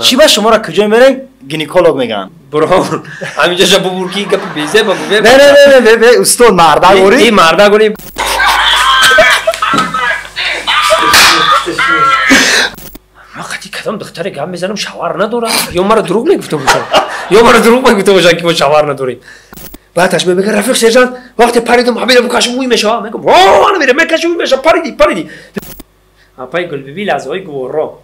چی با شما را کجا میبرن گینکولوگ میگن برو همینجا جا ببورکی گپ بیزه بگو نه استاد مردگوری این مردگوری ما قدی کدام دختر گام میزنم شوهر ندارم یا مرا دروغ میگفته باشه که ما شوهر نداریم بعدش میگه رفیق سرجان وقتی پریدم حبیب بکشم موی میشه میگم انا میرم میکشم موی میشه پریدی اپای گل بیبی لازوی گورو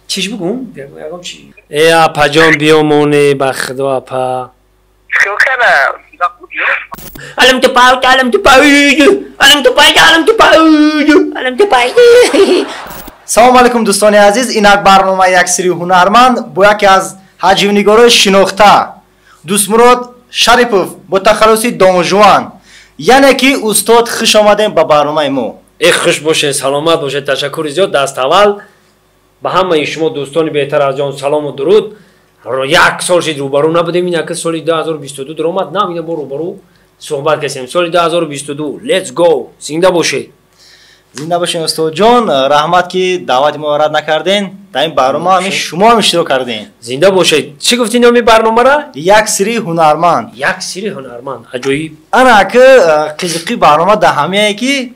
چیش بگم چی ای اپا جان بیامونه بخدا اپا شو کنم علم تو پاید سلام علیکم دوستان عزیز، اینک برنامه یک سری هنرمند با یکی از حجیونگارای شناخته دوست مراد شریپوف با تخلصی دانجوان یعنی که استاد خوش آمدین به برنامه ما. ای خوش باشه، سلامت باشه، تشکر زیاد. دست اول به همه شما دوستان بهتر از جان سلام و درود. یک سال شد روبرو نبودیم، این یک سال 2022 در آمد، نه اینا روبرو صحبت کردیم. سال 2022 لیتس گو. زنده باشه. زنده باشین استاد جان. رحمت که دعوت ما رد نکردین، در این برنامه همین شما هم اشتراک کردین. زنده باشه. چی گفتین نام برنامه را؟ یک سری هنرمند. عجیب. انا که قزقی برنامه ده همه که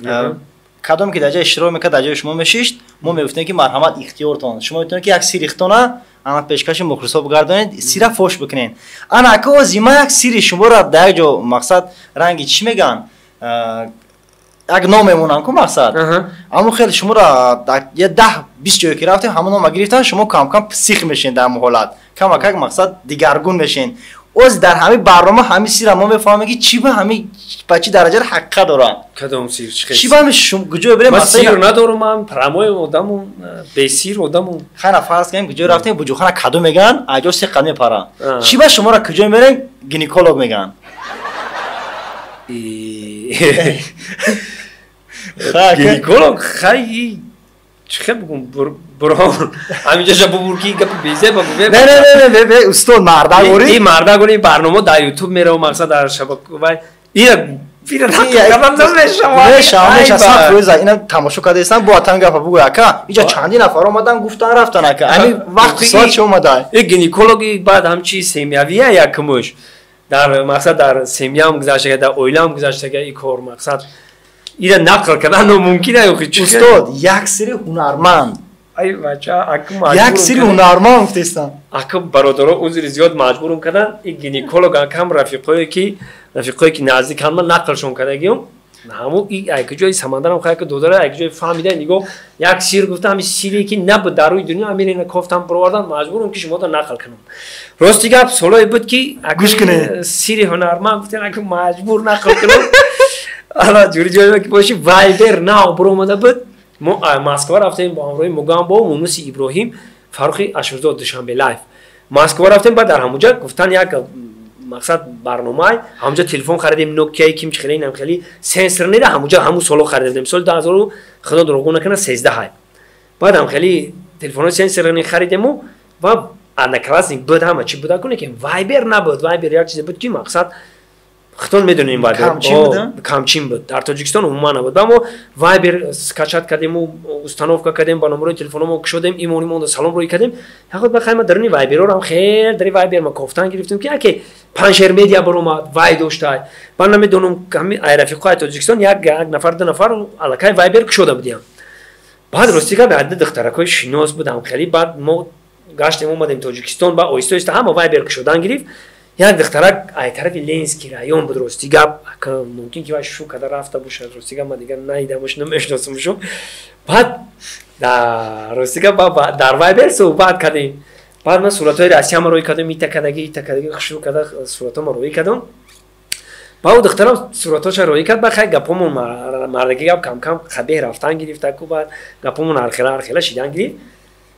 کدام که در جای اشتراک میکنه در جای شما میشید، ما میگفتیم که مرحمت اختیارتان. شما میتونید که یک سری اختیار اما پیشکش مخلصا بگردانید، سیره فوش بکنین. انا که وزیما یک سری شما را در جو مقصد رنگی چی میگن؟ یک نام میمونن که مقصد. اما خیلی شما را یه 10-20 جایی که رفتیم همون نام گرفتن، شما کم کم سیخ میشین در محالات. کم کم مقصد دیگرگون میشین. از در همین برنامه همین سیر ما میفهمیم که چی به همین بچه درجه حقیقت دارن. کدام سیر چی به همین شما گجا بریم مثلا سیر ندارم، من پرمای آدمو به سیر آدمو خیلی فرض کنیم گجا رفتیم بجوخانه کدو میگن اجا سه قدم پرا چی به شما را کجا میبرن گینکولوگ میگن. گینکولوگ خیلی چه بگم برو همینجا جا ببورکی گپ بیزه بگو نه استاد مردگوری این مردگوری برنامه در یوتیوب میره و مقصد در شبکه و اینا اینا تماشا کرده هستن با تن گپ بگو اکا اینجا چندین نفر اومدن گفتن رفتن اکا همین وقت ساعت چه اومده این گینکولوگی بعد همچی سیمیویه یکمش در مقصد در سیمیا هم گذاشته در اویلا هم گذاشته این کار مقصد اینا نقل کردن ممکنه استاد یک سری هنرمند ای بچا اکو یک سری هنرمند گفتن اکو برادرها عذر زیاد مجبورم کردن این گینکولوگ هم رفیقایی که نزدیک هم نقلشون کردگیم همون یک جای سمندرم خیلی که دوداره یک جای فهمیده نگو یک سیر گفتم همین سیری که نبود در روی دنیا همین اینا کفتم پروردن مجبورم که شما تا نقل کنم. راستی گپ سولای بود که گوش کنه سیری هنرمند گفتن اگه مجبور نقل کنم حالا جوری جایی که باشی وایبر نه برو اومده بود ما مسکو رفتیم با همراه مگام با مونس ابراهیم فاروقی اشرزاد دوشنبه لایف مسکو رفتیم بعد در همونجا گفتن یک مقصد برنامه همونجا تلفن خریدیم نوکیا کیم خیلی نم خیلی سنسور نیده همونجا همون سالو خریدیم سال 2000 خدا دروغ نکنه 13 های بعد هم خیلی تلفن سنسور خریدیم و انا کلاس بود همه چی بود کنه که وایبر نبود وایبر یک چیز بود که مقصد خودتون میدونیم وایبر کامچین بود در تاجیکستان عموما نبود اما وایبر اسکچات کردیم و استانوفکا کردیم با نمره تلفنمو کشیدیم ایمونیمون سلام روی کردیم یهود بخایم درنی وایبر رو هم خیر در وایبر ما گفتن گرفتیم که پنجشیر میدیا برام وای داشته من نمیدونم کمی رفیقای تاجیکستان یک نفر دو نفر علاقه وایبر کشیده بودیم بعد راستی که بعد دخترکای شناس بودم خیلی بعد ما گشتیم اومدیم تاجیکستان با اویستا همه وایبر کشیدن گرفت یک دخترک ای طرف لینسکی رایون بود راستی گپ ممکن که شو کده رفته باشه راستی که من دیگه ندیدمش نمیشناسمشو بعد در راستی که در وایبر صحبت کردیم بعد من صورتای رسمی روی کردم میتکدگی شروع کرده صورتام روی کردم بعد دخترم صورتاش روی کرد بخیر گپمون مردگی گپ کم کم خبر رفتن گرفت کو بعد گپمون هرخلا شیدن گرفت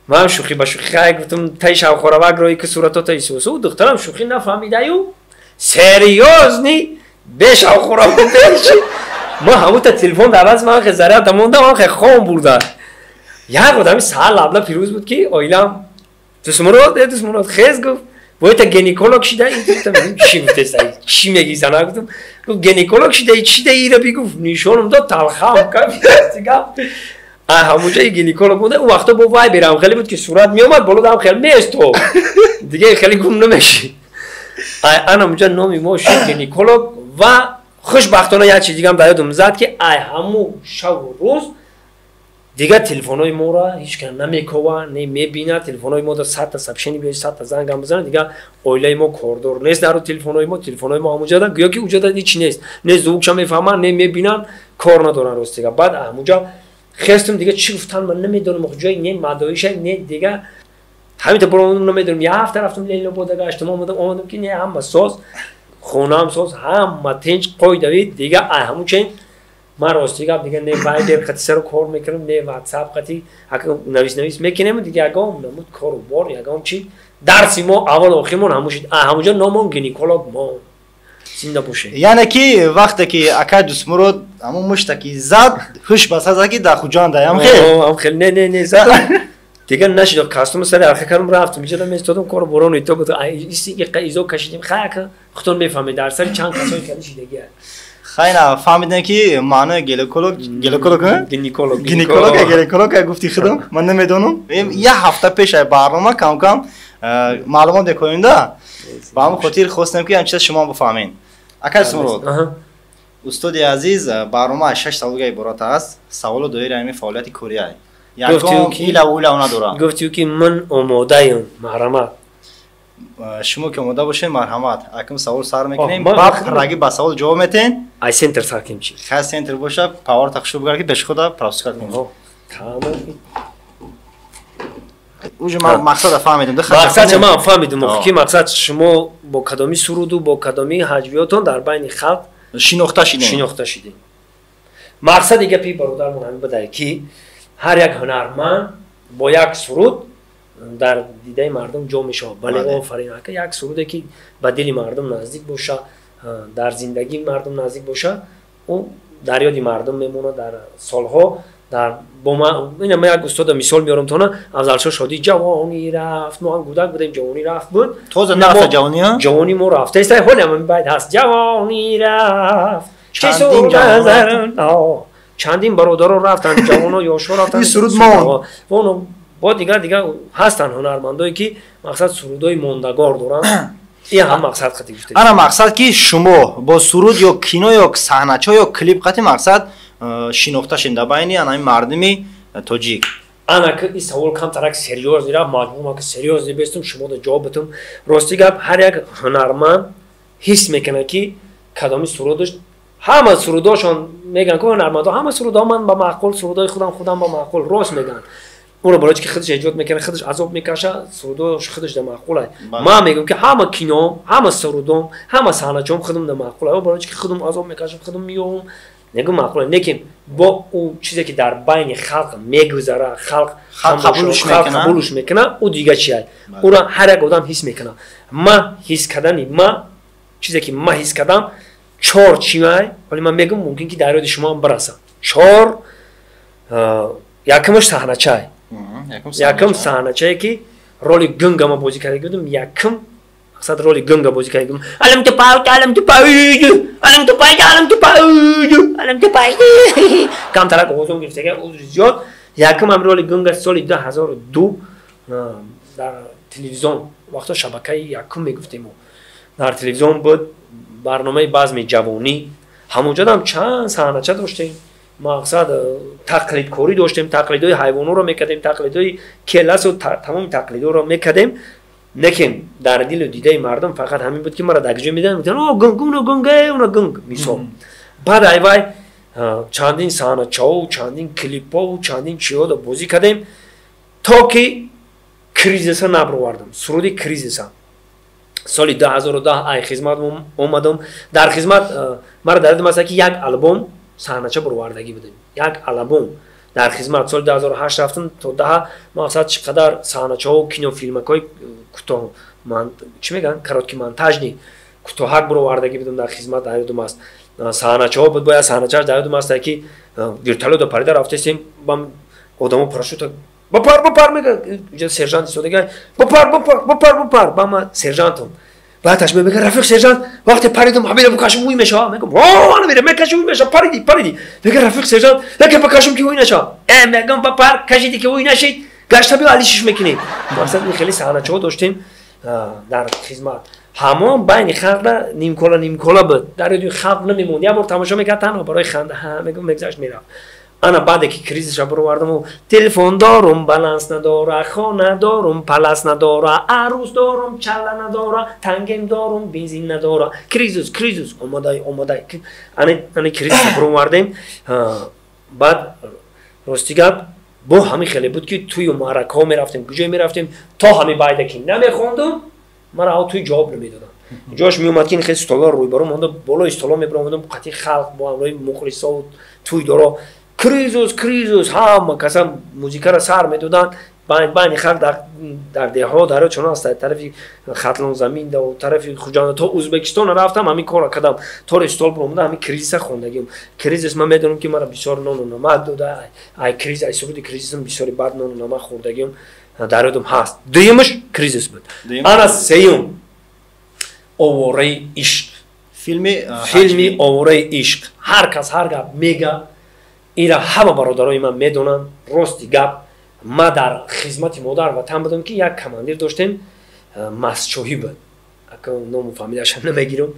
من شوخی با شوخی گفتم تایش او خوراک روی که صورتات ایسوسو دخترم شوخی نفهمیده یو سریوز نی بش او خوراک بش ما همون تا تلفن دعوت من خزاره تموند من خ خون برده یک آدمی سال لابلا پیروز بود که اویلام دسمرود خیز گفت باید تا گینکولوگ شده این گفتم چی گفته سعی چی میگی زنا گفتم گفت گینکولوگ شده چی ده ایره بگفت نیشونم داد تلخام کافی همونجا گینیکولوگ بوده اون وقتا با وای برام خیلی بود که صورت میومد بالا دام خیلی میست تو دیگه خیلی گم نمیشی انا اونجا نامی ما شد گینیکولوگ و خوشبختانه یک چیز دیگه هم یادم زد که همون شب و روز دیگه تلفن‌های ما را هیچ کس نمی‌کوه نمی‌بینه تلفن‌های ما را 100 تا سبشنی بیاد 100 تا زنگ هم بزنه دیگه اویلای ما کوردور نیست در تلفن‌های ما همونجا دارن گویا که اونجا هیچ نیست نه زوگش میفهمن نمی‌بینن کار ندارن راست دیگه بعد همونجا خواستم دیگه چی گفتن من نمیدونم کجای نه مدایش نه دیگه همین تا برام نمیدونم یه هفته رفتم لیلا بوده گشتم اومدم که نه هم ساز خونم ساز هم تنج قوی دوید دیگه همون چین من راستی گفت دیگه نه وایبر خطی سر کار میکنم نه واتساپ خطی اگه نویس میکنم دیگه اگه نمود کارو بار اگه چی درسی ما اول آخرمون همونجا نامون گینیکولوگ ما زنده باشه یعنی که وقتی که اکا دسمرو همون مشتکی زد خوش بس از اگه دا خوجان دایم خیلی نه زد دیگه نشد کاستوم سر آخر کارم رفتم میجدم استادم کارو برون تو بود ایزو کشیدیم خاک خودتون میفهمید در سر چند کسایی کلیش دیگه خیلی فهمیدن که معنی گینیکولوگ گفتی خودم من نمیدونم یه هفته پیش برنامه کم معلومات میکنیم ده با هم خاطر خواستم که همچنین شما بفهمین اکا سمرود استاد عزیز برنامه 6 سالگی عبارت است سوال دوی رمی فعالیت کره یکم ایلا اونا دورا گفتی که من آماده ام مرحمت شما که آماده باشین مرحمت اکم سوال سر میکنیم بعد رگی با سوال جواب میتین ای سنتر ساکیم چی خاص سنتر باشه پاور تخشو بگیر که بهش خدا پراکتیس کنیم تمام اوج ما مقصد فهمیدم مقصد ما فهمیدم که مقصد شما با کدامی سرود و با کدامی حجویاتون در بین خلق شناخته شدین مقصد دیگه پی برادرمون همین بده که هر یک هنرمند با یک سرود در دیده مردم جا میشه ولی آفرین که یک سروده که به دل مردم نزدیک باشه در زندگی مردم نزدیک باشه اون در یاد مردم میمونه در سالها در با ما اینا من یک استاد مثال میارم تو نه افضل شادی جوانی رفت ما هم کودک بودیم جوانی رفت بود تو نرفت جوانی ها جوانی ما رفته است حالا من باید هست جوانی رفت چندین برادرها رفتن جوانو یاشو رفتن این سرود ما اونو با دیگه هستن هنرمندایی که مقصد سرودای ماندگار دارن این هم مقصد خاطر گفته انا مقصد که شما با سرود یا کینو یا صحنه‌چا یا کلیپ قطعی مقصد شناخته شنده بین این مردمی تاجیک انا که این سوال کم ترک سریوز میره مجبورم که سریوز بستم شما رو جواب بدم راستی گپ هر یک هنرمند حس میکنه که کدامی سرودش همه سروداشون میگن که هنرمندا همه سرودا من با معقول سرودای خودم با معقول راست میگن اون برای که خودش ایجاد میکنه خودش عذاب میکشه سروداش خودش در معقوله ما میگم که همه کینو همه سرودام همه صحنه‌چام خودم در معقوله و برای که خودم عذاب میکشم خودم میام نگم معقوله لیکن با اون چیزی که در بین خلق میگذره خلق قبولش میکنه او دیگه چیه اون هر یک آدم حس میکنه ما حس کردن ما چیزی که ما حس کردم 4 چیه ولی من میگم ممکن که در یاد شما هم برسه 4 یکمش صحنه‌چای یکم صحنه‌چای که رول گنگا بازی کرده بودم یکم اصلا رول گنگا بازی کرده بودم علم تو پای کم ترک اوزون گرفته که اوز زیاد یکم هم رول گنگا سال 2002 در تلویزیون وقتا شبکه یکم میگفتیم در تلویزیون بود برنامه بزم جوانی همونجا هم چند صحنه‌چا داشتیم مقصد تقلید کاری داشتیم تقلیدای حیوانات رو میکردیم تقلیدای کلاس و تمام تقلیدها رو میکردیم لیکن در دل و دیده مردم فقط همین بود که ما را دگجه میدن میگن او گنگ گنگ میسو بعد ایوای چندین صحنه‌چا و چندین کلیپ و چندین چیزا رو بازی کردیم تا که کریزیس نبروردم سرودی کریزیس سال 2010 ای خدمت اومدم در خدمت مرا در مثلا که یک آلبوم صحنه‌چا بروردگی بودیم یک آلبوم در خدمت سال 2008 رفتم تا 10 مقصد چقدر صحنه‌چا و کینو فیلمکای کوتاه من چی میگن کاراتکی مونتاژ نی کوتاه بروردگی بودم در خدمت در یادم است صحنه‌چا بود باید صحنه‌چا در یادم است که ورتالو دو پرده رفتیم با آدمو پاراشوت بپر میگه اینجا سرژانت استاد میگه بپر با ما سرژانتم بعدش میگه رفیق سرجان وقتی پریدم همین بکشم وی میشه میگم واه انا میرم میکشم وی میشه پریدی میگه رفیق سرجان لکه بکشم که وی نشه میگم با پر کشیدی که وی نشید گشت بیا علیشش میکنیم مثلا خیلی صحنه چه داشتیم در خدمت همون بین خلق نیم کلا بود در دو خلق نمیموند یه بار تماشا میکرد تنها برای خنده میگم میگذشت میرفت انا بعد که کریزش رو بردم و تلفن دارم بالانس نداره خانه دارم پلاس نداره عروس دارم چله نداره تنگم دارم بنزین نداره کریزوس اومدای انا کریزش رو بردیم بعد راستی گپ با همین خیلی بود که توی معرکه ها میرفتیم کجای میرفتیم تا همین بعد که نمیخوندم مرا توی جواب نمیدادم جاش میومد که این خیلی استولا روی برام مونده بالا استولا میبرم قطعی خلق با امروی مخلصا و توی دارا کریزوس هم کسا موزیکا را سر میدادن بین خلق در دهها داره چون است طرف خطلون زمین ده و طرف خوجان تا ازبکستان رفتم همین کارا کردم تا استول برام همین کریزس خوندگیم کریزس من میدونم که مرا بسیار نون و نمک داده ای کریز ای سرود کریزسم بسیار بعد نون و نمک خوردگیم دارم هست دویمش کریزس بود انا سیوم اووره عشق فیلمی اووره عشق هر کس هر گپ میگه اینا همه برادرای من میدونن راستی گپ ما در خدمت مادر وطن بودم که یک کماندیر داشتیم مسچوهی بود اگه نام و فامیلیش نمیگیرم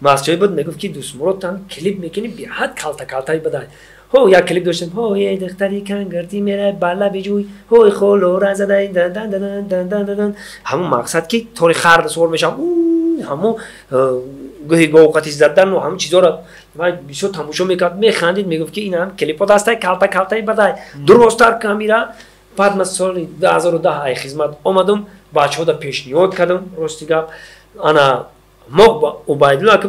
مسچوهی بود میگفت که دوست مرادتان کلیپ میکنی بی حد کالتای بدای هو یک کلیپ داشتیم هو یه دختری کنگرتی میره بالا بجوی هو خولو را زدای دن دن دن دن دن دن همون مقصد که طوری خرد سور میشم همون گوهی گوقتی زدن و همون چیزا را بسیار تماشا میکرد میخندید میگفت که این هم کلیپا دسته کالتای بدای درستر کامیرا بعد من سال 2010 ای خدمت آمدم بچه ها دا پیشنهاد کردم راستی گپ انا ما عبیدالله که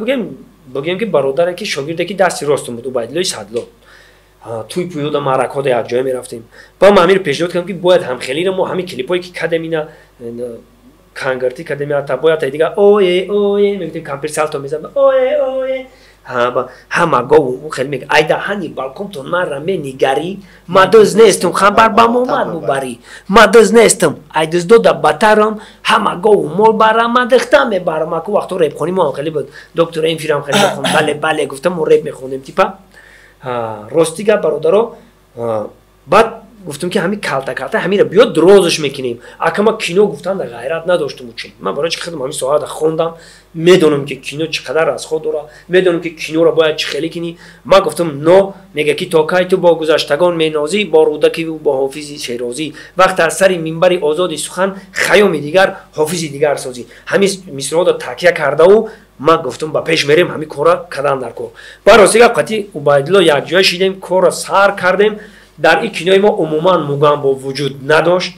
بگیم که برادر که شاگرد که دستی راستم بود عبیدالله صدلا توی پویودا معرکه ها یک جای میرفتیم با ما امیر پیشنهاد کردم که باید هم خیلی رو ما همین کلیپایی که کدمینا کانگرتی کدمینا تا باید دیگه اوه میگفتیم کامپیر سالتو میزنم اوه همه گو خیلی میگه ایدا هنی بالکن تو مرا نگاری ما دوز نیستم خبر با مومد مباری ما دوز نیستم ایدوز دو دا بطرم همه گو مول برا ما دختم میبرم اکو وقتو ریب خونیم ما خیلی بود دکتر این فیرم خیلی بخونم بله گفتم ما ریب میخونیم تیپا راستی گپ برادرو بعد گفتم که همین کالتا همین رو بیاد درازش میکنیم اگه ما کینو گفتن در غیرت نداشتم چی من برای چه خدم همین سوال خوندم میدونم که کینو چقدر از خود داره میدونم که کینو رو باید چه خیلی کنی ما گفتم نو میگه که تا کی تو با گذشتگان مینازی با رودکی و با حافظی شیرازی وقت از سر منبر آزادی سخن خیام دیگر حافظی دیگر سازی همین مصرا رو تکیه کرده و ما گفتم با پیش میریم همین کارا کردن در کو با راستی قطعی عبیدالله یک جای شیدیم کارا سر کردیم در این کینوی ما عموما موگام با وجود نداشت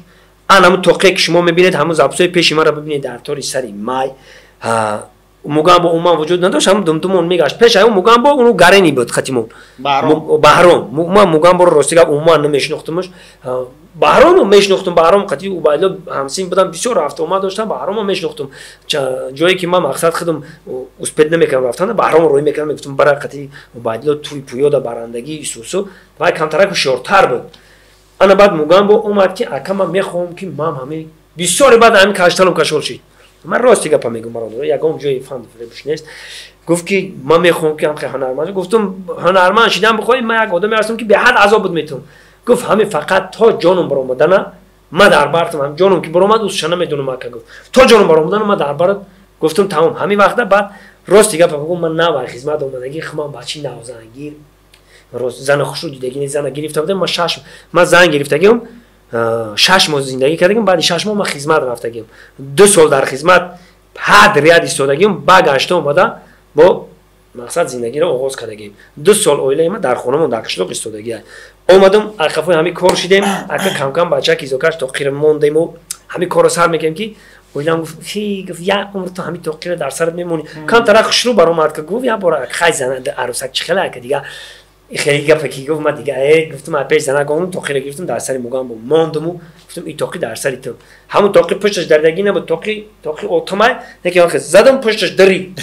همون توقعی که شما میبینید همون زبطای پیش ما را ببینید در طور سری مای موگام با عموما وجود نداشت هم دمدمون میگشت پیش همون موگام با اونو گرینی بود خطیمون بهرام ما موگام با راستی که عموما نمیشناختمش بهرام رو میشناختم بهرام قطعی عبیدالله همسین بودم بسیار رفت اومد داشتم بهرام رو میشناختم جایی که من مقصد خودم اسپید نمیکنم رفتن بهرام رو روی میکنم میگفتم برای قطعی عبیدالله توی پویادا برندگی سوسو و کمترک شورتر بود انا بعد موگام با اومد که اکا من میخوام که من همین بسیار بعد همین کشتالم کشول شید من راستی گپا میگم برادر یکم جای فهم فروش نیست گفت که من میخوام که هم هنرمند گفتم هنرمند شدم بخوای من یک آدمی هستم که به حد عذاب بود میتونم گفت همین فقط تا جانم برآمدن ما در برتم هم جانم که برآمد اوش نمیدونم که گفت تا جانم برآمدن ما در برات گفتم تمام همین وقت بعد راستی گپ گفتم من نه خدمت اومدگی خمام بچی نوزنگیر راست زن خوش رو دیدگی زن گرفته بودم ما زن گرفتگیم 6 ماه زندگی کردیم بعد 6 ماه ما خدمت رفتگیم 2 سال در خدمت حد ریاد ایستادگیم برگشتم اومدم با مقصد زندگی رو آغاز کردیم 2 سال اویله ما در خونمون در قشلوق ایستادگی اومدم اخفای همین کار شدیم اگه کم کم بچه کیزوکاش تقیر موندیم و همین کارو سر میکنیم که اویلم گفت یا عمر تو همین تقیر در سرت میمونی کم طرف شروع برآمد که گفت یا برا خای زننده عروسک چخله که دیگه خیلی گفتی گفت من دیگه گفتم من پیش زنه گفتم تقیر گرفتم در سر موگام موندم و گفتم این تقیر در سری تو همون تقیر پشتش دردگی نبود تقیر اتومات نکی آخه زدم پشتش دری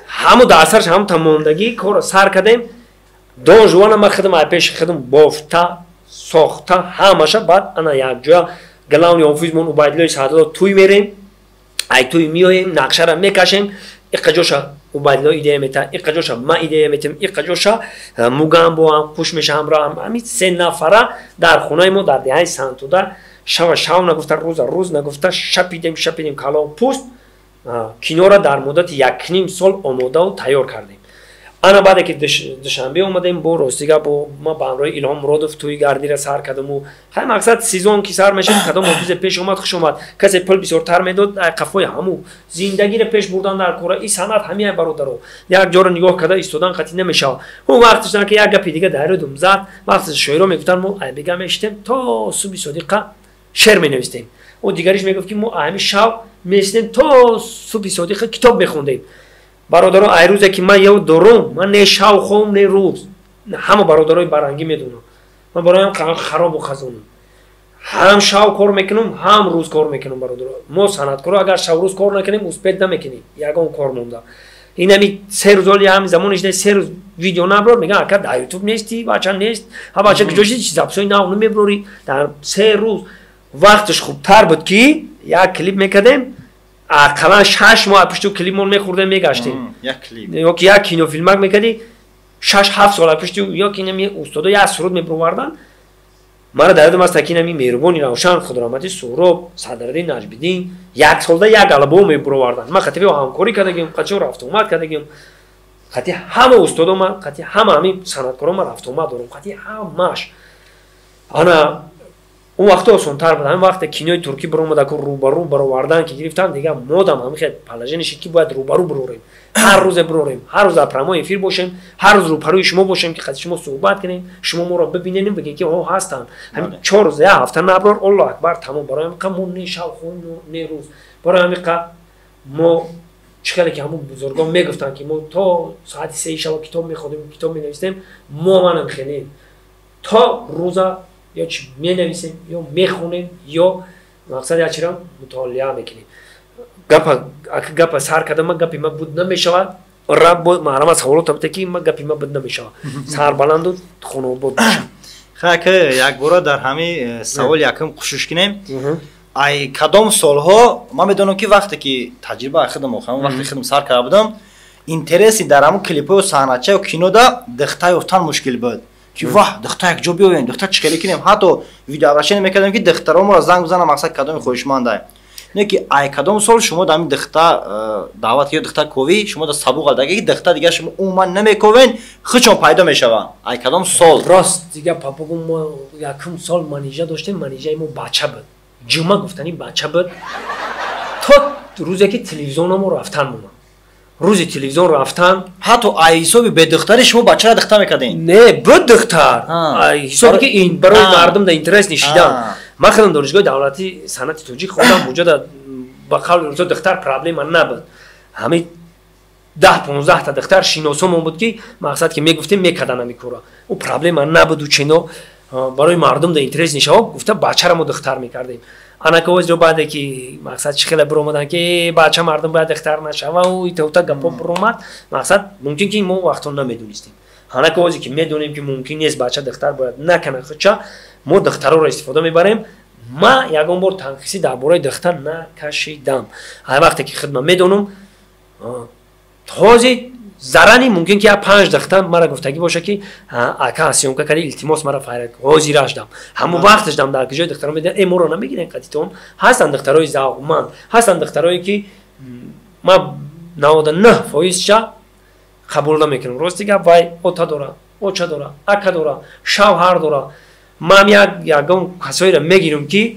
همون در سرش هم تمامدگی کارو سر کردیم دو جوان ما خدم پیش خدم بافتا ساخته همشه بعد انا یک جا گلاونی آفیس مون عبیدالله صدلا توی میریم ای توی میایم نقشه را میکشیم اقجاشا وبایدلا ایده میتا اقجاشا ما ایده میتیم اقجاشا موگام با هم خوش میشه همراه هم همین 3 نفره در خونه ما در دهه سنتودا شام نگفته روز نگفته شپیدیم کالا و پوست کینو را در مدت 1.5 سال آماده و تیار کردیم. انا بعد که دوشنبه اومدیم با راستیگا با ما با همراه ایلهام مرادوف توی گردی را سر کردم و خیلی مقصد سیزون کی سر میشه کدام موضوع پیش اومد خوش اومد کسی پل بسیارتر میداد قفای همو زندگی را پیش بردن در کره این صنعت همه برادرو یک جور نگاه کرده ایستادن قطعی نمیشه اون وقتش که یک گپی دیگه در دم زد وقت شعرا میگفتن ما بگم اشتم تا صبح صدیقه شعر مینویسیم و دیگریش میگفت که ما همین شب میشتیم تا صبح صدیقه کتاب میخوندیم. برادران ای روزه که من یه دروم من نه شاو خوم نه روز همه برادرای برنگی میدونم من برایم خراب و خزونم هم شاو کار میکنم هم روز کار میکنم برادر ما صنعتکارا اگر شاو روز کار نکنیم اسپید نمیکنیم یگان کار مونده این همی 3 روز ولی هم زمانش نه 3 روز ویدیو نبرد میگن اگر در یوتیوب نیستی بچه نیست ها بچه که جوشی چیز اپسوی نه اونو میبروری در 3 روز وقتش خوبتر بود که یک کلیپ میکردیم اقلا 6 ماه پشت کلیپمون میخوردیم میگشتیم یک کلیپ یا که یک کینو فیلمک میکردی 6-7 سال پشت یا که نمی استادا یا سرود میبروردن مرا دردم از تکی نمی مهربانی روشن خدرامتی سهراب صدرالدین نجمیدین یک سال ده یک آلبوم میبروردن ما خطیبی همکاری کردیم قچو رفت اومد کردیم خطی همه استادا من خطی همین صنعتکارا ما رفت اومد دارم خطی همش انا اون وقت آسان‌تر بود. همین وقت کینوی ترکی برآمد که روبرو بروردن که گرفتم دیگه مودم همین خیلی پلاژه نشید که باید روبرو بروریم هر روز بروریم هر روز اپرمای افیر باشیم هر روز روبروی شما باشیم که خاطر شما صحبت کنیم شما ما رو ببینین بگین که ها هستن همین 4 روز یا هفته نبرار الله اکبر تمام برای همین قمون نشاو خون نه روز برای همین ما چقدر که همون بزرگان میگفتن که ما تا ساعت 3 شب کتاب میخونیم کتاب مینویسیم ما منم خنید تا روزا یا چی مینویسیم یا میخونیم یا مقصد یا چرا مطالعه میکنیم گپ سر کردم گپی ما بود نمیشود رب محرم از حوالو تبته که ما گپی ما بود نمیشود سر بلند و خونو بود میشه خیلی که یک بار در همین سوال یکم کوشش کنیم ای کدام سالها ما میدونم که وقتی که تجربه خودم خودم وقتی خودم سر کرده بودم اینترسی در همون کلیپ و صحنه‌چه و کینو دا دختای افتان مشکل بود که واه دختر یک جا بیاین دختر چیکار کنیم حتی ویدیو ابراشن میکردم که دخترام را زنگ بزنم مقصد کدام خوشمنده نه که ای کدام سال شما در این دختر دعوت یا دختر کوی شما در سابق دیگه دختر دیگه شما عموما نمیکوین خودشون پیدا میشوند ای کدام سال راست دیگه پاپاگون ما یکم سال منیجه داشتیم منیجه ما بچه بود جمعه گفتنی بچه بود تا روزی که تلویزیون ما رفتن ما روزی تلویزیون رفتن حتی ای حسابی به دختر شما بچه را دختر میکردین نه بود دختر ای حسابی که این برای مردم در اینترنت نشیدن ما خودم دانشگاه دولتی صنعت توجیه خودم اونجا با قول روزا دختر پرابلم من نبود همین 10-15 تا دختر شناسومون بود که مقصد که میگفتیم میکردن میکورا او پرابلم من نبود و چنو برای مردم در اینترنت نشا گفته بچه را ما دختر میکردیم انا که وجه بعد که مقصد چخیل برآمدن که بچه مردم باید دختر نشه و او تا گپا برآمد مقصد ممکن که ما وقتا نمیدونستیم انا که وجه که میدونیم که ممکن نیست بچه دختر باید نکنه خودشا ما دخترها را استفاده میبریم ما یکم بار تنقیصی درباره دختر نکشیدم هر وقتی که خدمت میدونم تازه زرانی ممکن که 5 دختر مرا گفتگی باشه که اکا سیون که التماس مرا فایل حاضرش دادم همون وقتش دادم در کجای دخترها میدن امورا نمیگیرن قطعیتون هستن دخترای ذوقمند هستن دخترایی که ما 99% شا قبول نمیکنم راستی که وای اوتا داره اوچا داره اکا داره شوهر داره ما یگان کسایی را میگیرم که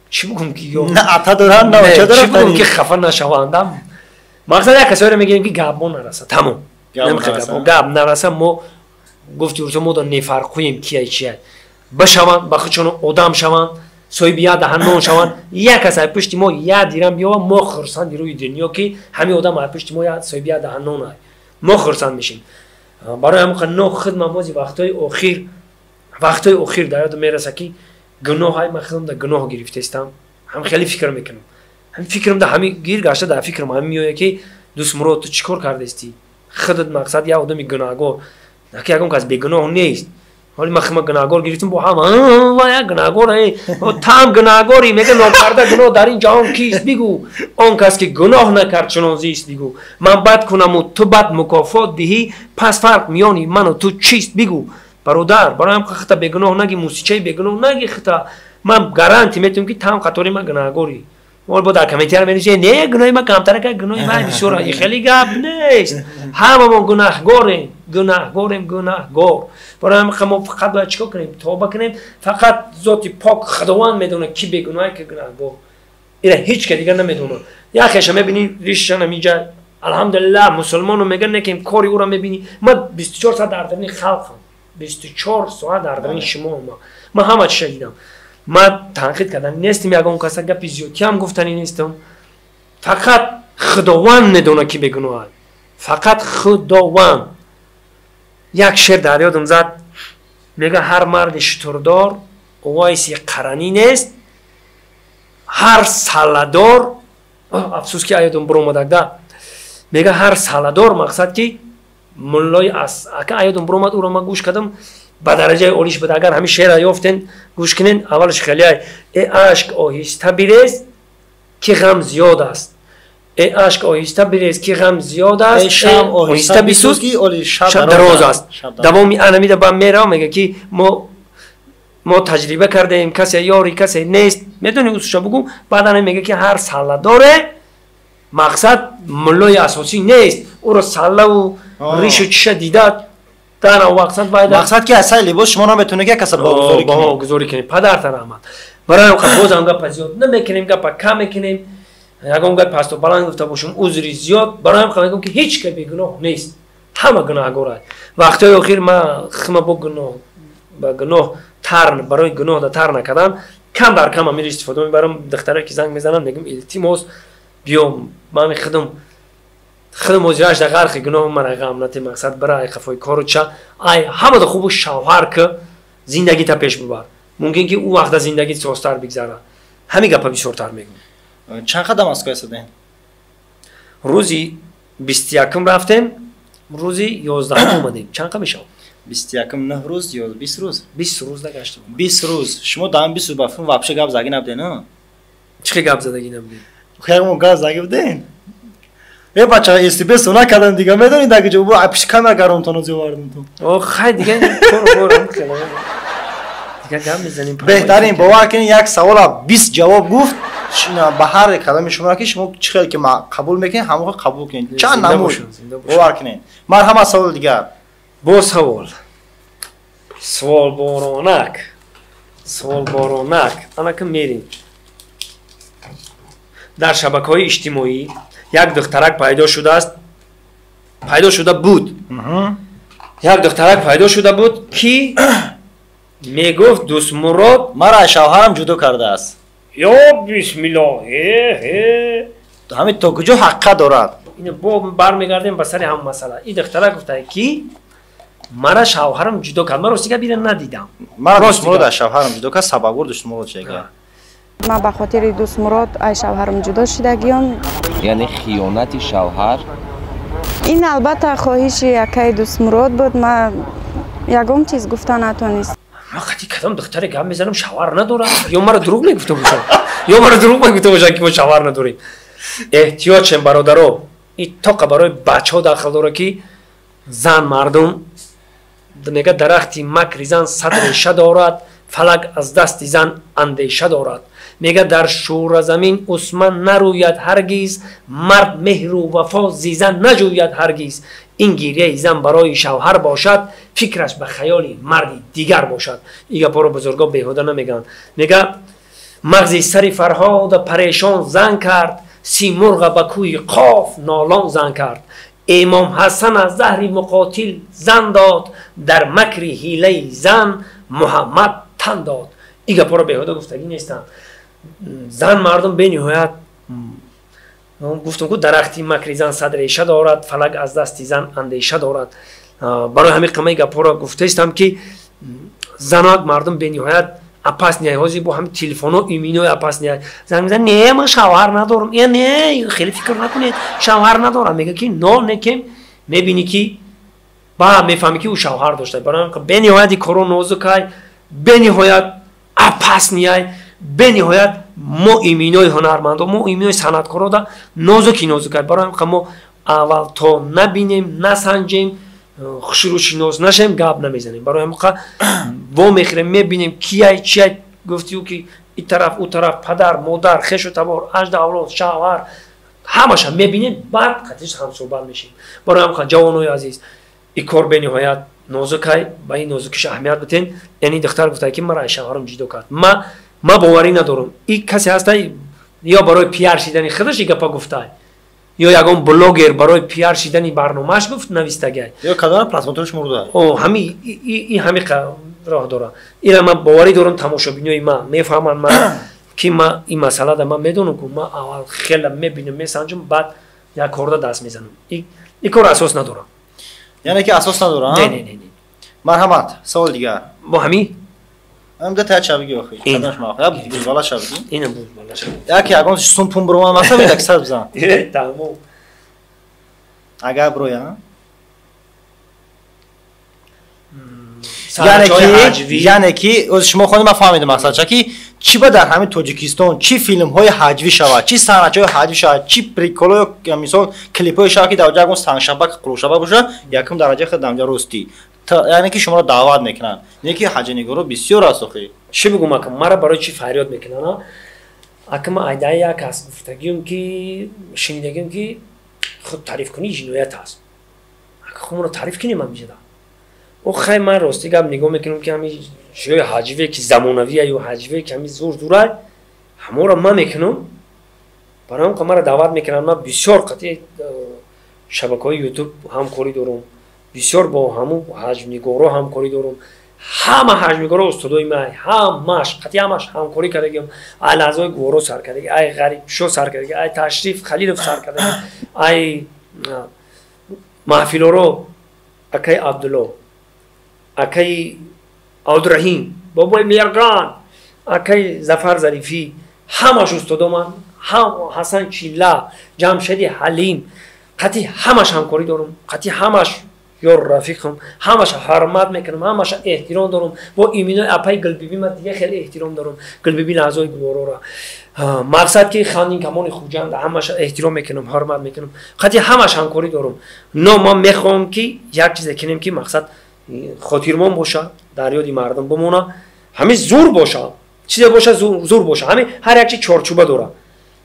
چی بگم که نه اتا داره نه اوچا داره چی بگم که خفه نشوندم مقصد یک کسایی را میگیم که گپ نرسه تمام گپ نرسه ما گفتی روزا ما نفرقویم کیه چیه بشوند بخودشون آدم شوند صاحبیه دهنان شوند یک کس پشت ما یه دیرم بیا ما خرسند روی دنیا که همین آدم پشت ما یه صاحبیه دهنان های ما خرسند میشیم برای همون خدمت خدمت بازی وقتای اخیر در یاد میرسه که گناه های مخدوم در گناه گرفته استم هم خیلی فکر میکنم هم فکرم در همین گیر گشته در فکرم هم میاد که دوست مراد تو چیکار کرده استی خودت مقصد یا آدمی گناهگار نه که یکم کس بیگناه نیست حالی ما خیلی گناهگار گرفتیم با هم و یک گناهگار تام گناهگاری میگه ناکرده گناه در این جهان کیست بگو آن کس که گناه نکرد چنان زیست بگو من بد کنم و تو بد مکافات دهی پس فرق میانی من و تو چیست بگو برادر برای هم خطا بگناه نگی موسیقی بگناه نگی خطا من گارانتی میتونم که تام خطوری من گناهگاری مول با در کامنتر می‌نویسه نه گناه ما کمتره که گناه ما بسیار این خیلی گپ نیست همه ما گناهگاریم گناهگار برای همین ما فقط باید چیکار کنیم توبه کنیم فقط ذات پاک خداوند میدونه کی بیگناه کی گناهگار اینا هیچ که دیگه نمیدونه یا خیش میبینی ریششون اینجا الحمدلله مسلمانو میگن که کاری او را میبینی ما 24 ساعت در درون خلقم 24 ساعت در درون شما ما همه چی شنیدم ما تنقید کردن نیستیم یگان کسی گپی زیادی هم گفتنی نیستم فقط خداوند میدونه کی بیگناه فقط خداوند یک شعر در یادم زد میگه هر مرد شتردار وایسی قرنی نیست هر سالدار افسوس که یادم برآمد میگه هر سالدار مقصد که مولای اگه یادم برآمد او را ما گوش کردم با درجه اولیش بود اگر همین شعر یافتین گوش کنین اولش خیلی ای عشق آهسته بریز که غم زیاد است ای عشق آهسته بریز که غم زیاد است ای شم آهسته بسوز که اولی شب دراز است دوامی انمیده با میرا میگه که ما تجربه کردیم کسی یاری کسی نیست میدونی اوسشا بگو بعدا میگه که هر ساله داره مقصد ملای اساسی نیست او رو ساله و ریش و چشه دیده تنها مقصد که اصلا لباس شما نمیتونه که کسب باگذاری کنیم پدرتن رحمت برای باز هم گپ زیاد نمیکنیم گپ کم میکنیم یگان گپ پست و بلند گفته باشم عذری زیاد برای هم میگم که هیچ که بیگناه نیست همه گناهگاره وقتی اخیر ما خما با گناه ترن برای گناه تر نکردن کم در کم امیر استفاده میبرم دختره که زنگ میزنم میگم التماس بیام من خدم مجراش در غرق گناه من رقم نتی مقصد برای خفای کارو چه ای همه خوب شوهر که زندگی تا پیش ببر ممکن که او وقت زندگی سوستر بگذره همین گپا بسیارتر میگم چند قدم از که استادین روزی 21 رفتیم روزی 11 اومدیم چند قدم میشه 21 نه روز یا 20 روز 20 روز داشتم 20 روز شما دام 20 روز بافون واپس گپ زاگی نبودین نه چه گپ زدگی نبودین خیر مون گپ زاگی بودین ای بچه استیبس اونا کردن دیگه میدونید اگه جو اپش کامera گرونتونو زیواردن تو او خیلی دیگه برو دیگه گام میزنیم بهترین باور کنین یک سوال 20 جواب گفت به هر کلمه شما که شما چه خیلی که ما قبول میکنین همون قبول کنین چند نمود باور کنین مرحبا سوال دیگه با سوال بارونک انا که میریم در شبکه‌های اجتماعی یک دخترک پیدا شده بود یک دخترک پیدا شده بود که میگفت دوست مراد مرا شوهرم جدا کرده است یا بسم الله همین تو کجا حق دارد اینو با برمیگردیم به سر هم مسئله این دخترک گفته که مرا شوهرم جدا کرد من راستی که بیرون ندیدم مرا دوست مراد شوهرم جدا کرد سبب دوست مراد چه ما به خاطر دوست مراد ای شوهرم جدا شدگیم یعنی خیانت شوهر این البته خواهش یکی دوست مراد بود ما یگم چیز گفتن نتونست ما خیلی کدام دختر گام میزنم شوهر نداره یا مرا دروغ میگفته باشه که ما شوهر نداریم احتیاج برادرو این تاق برای بچه داخل داره که زن مردم میگه درختی مکر زن صد ریشه دارد فلک از دست زن اندیشه دارد میگه در شور زمین عثمان نروید هرگیز مرد مهر و وفا زیزن نجوید هرگیز این گیریه زن برای شوهر باشد فکرش به خیالی مردی دیگر باشد ایگه پارو بزرگا بیهوده نمیگن میگه مغزی سری فرهاد پریشان زن کرد سیمرغ به کوی قاف نالان زن کرد امام حسن از زهری مقاتل زن داد در مکری حیله زن محمد تن داد ایگه پارو بیهوده گفتگی نیستن زن مردم به نهایت گفتم که درختی مکری زن صد ریشه دارد فلک از دستی زن اندیشه دارد برای همین قمه گپا را گفته استم که زنات مردم به نهایت اپاس نیای هازی با همین تلفن و ایمینو اپاس نیای زن میگه نه من شوهر ندارم یا نه خیلی فکر نکنید شوهر ندارم میگه که نه نکم میبینی که با میفهمی که او شوهر داشته. برای اینکه به نهایت کارو نازکای، به نهایت اپاس نیای، به نهایت ما ایمینای هنرمندا، ما ایمینای صنعتکارا دا نازکای. برای اینکه ما اول تا نبینیم، نسنجیم، شروع نشیم، گپ نمیزنیم. برای اینکه و میخریم میبینیم کیای چیای گفتیو که این طرف اون طرف پدر مادر خش و تبار اجد اولاد شوهر همش هم میبینیم، بعد قطعش هم صحبت میشیم. برای همون جوانای عزیز این کار به نهایت نازکای، با این نازکیش اهمیت بدین. یعنی دختر گفته که مرا شوهرم جدا کرد، ما باوری ندارم این کسی هسته یا برای پیار شدن خودش گپا گفته یا یگان بلاگر برای پیار شدن برنامه‌اش گفت نویسته یا کدام پلتفرمش مرده همین این راه داره. اینا من باوری دارم تماشابینای ما میفهمن من که ما این مسئله دا من میدونم که ما اول خیلی میبینم میسنجم بعد یک کاردا دست میزنم. این کار اساس نداره. یعنی که اساس نداره؟ نه. مرحمت. سوال دیگر با همین امده تا چه بگی آخه خدمتش ما یا بوزوالا چه بگی اینم بوزوالا چه یکی اگه سون پون برو من مثلا بیدک سر بزن تمام اگه برو یا یعنی که از شما خودم فهمیدم مثلا چی با در همین تاجیکستان چی فیلم های حجوی شود، چی صحنه های حجوی شود، چی پریکولو یا مثلا کلیپ های شود که در جای سنگ شبک قلو شبک باشه یکم درجه خود دمجا راستی یعنی که شما رو دعوت میکنن. یکی حج نگارو بسیار اسخی چی بگم اکم مرا برای چی فریاد میکنن اکم ایده یک از گفتگیم که شنیدگیم که خود تعریف کنی جنایت هست. خود رو تعریف کنیم من میشه او خیلی من راستی گم نگاه میکنم که همین شیوه حجوی که زمانویه یا حجوی که همین زور دوره همه رو من میکنم. برای هم که مرا دعوت میکنم من بسیار قطعی شبکه‌های یوتیوب همکاری دارم، بسیار با همون حجم‌نگارا همکاری دارم. همه حجم‌نگارا استادای من همش قطعی همش همکاری کردیم. اعضای گورو سر کردیم، ای غریب شو سر کردیم، ای تشریف خلیلوف سر کردیم، ای محفل رو اکی عبدالله، اکی عبدالرحیم، بابای میرگان، اکی ظفر ظریفی، همش استادا من، هم حسن چیلا، جمشیدی حلیم، قطعی همش همکاری دارم، قطعی همش یار رفیقم، همش حرمت میکنم، همش احترام دارم. با ایمینای اپای گلبیبی من دیگه خیلی احترام دارم. گلبیبی لحظای گوارو را مقصد که خانین کمان خوجند همش احترام میکنم، حرمت میکنم، قطعی همش همکاری دارم. نه ما میخوام که یک چیز کنیم که مقصد خاطرمان باشه، در یاد مردم بمونه، همین زور باشه، چیزی باشه زور باشه. همین هر یک چیز چارچوبه داره،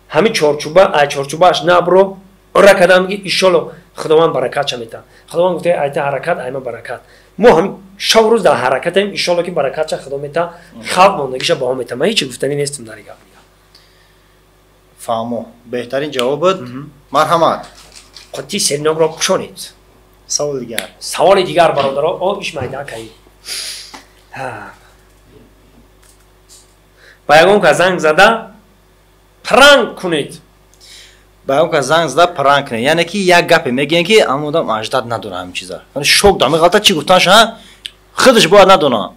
همین چارچوبهش نبرو را کدام که ایشالله خداوند برکت چه میده. خداوند گفته ایت حرکت ایما برکت. ما همین شب روز در حرکت ایم، ایشالله که برکت چه خدا میده، خلق ماندگیش با هم میده. من هیچ گفتنی نیستم در این گپ. فهمو بهترین جواب بود. مرحمت. قطعی سرنام را پوشانید. سوال دیگر برادرها آبش میده کی. باید که زنگ زده پرانک کنید. باید که زنگ زده پرانک کنید یعنی که یک گپی میگن که اما آدم اجداد ندونه همین چیزا. یعنی شوک دام غلطه چی گفتنش ها خودش باید ندونه.